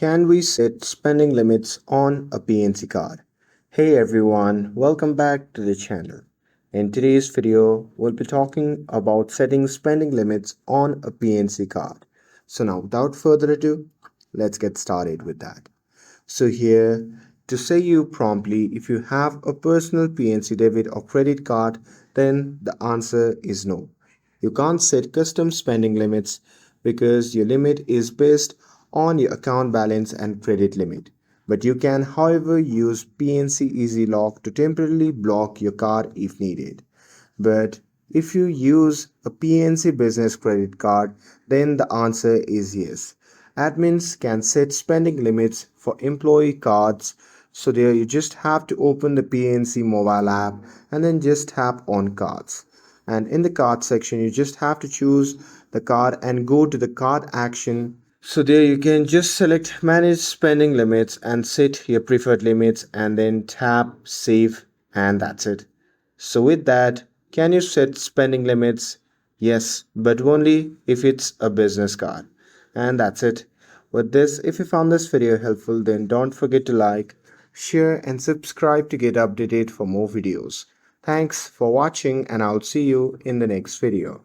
Can we set spending limits on a PNC card? Hey everyone, welcome back to the channel. In today's video, we'll be talking about setting spending limits on a PNC card. So now without further ado, let's get started with that. So here, to say you promptly, if you have a personal PNC debit or credit card, then the answer is no. You can't set custom spending limits because your limit is based on your account balance and credit limit. But you can, however, use PNC Easy Lock to temporarily block your card if needed. But if you use a PNC business credit card, then the answer is yes. Admins can set spending limits for employee cards. So there you just have to open the PNC mobile app and then just tap on cards. And in the card section, you just have to choose the card and go to the card action. So there you can just select manage spending limits and set your preferred limits and then tap save, and that's it. So with that, can you set spending limits? Yes, but only if it's a business card. And that's it. With this, if you found this video helpful, then don't forget to like, share and subscribe to get updated for more videos. Thanks for watching and I'll see you in the next video.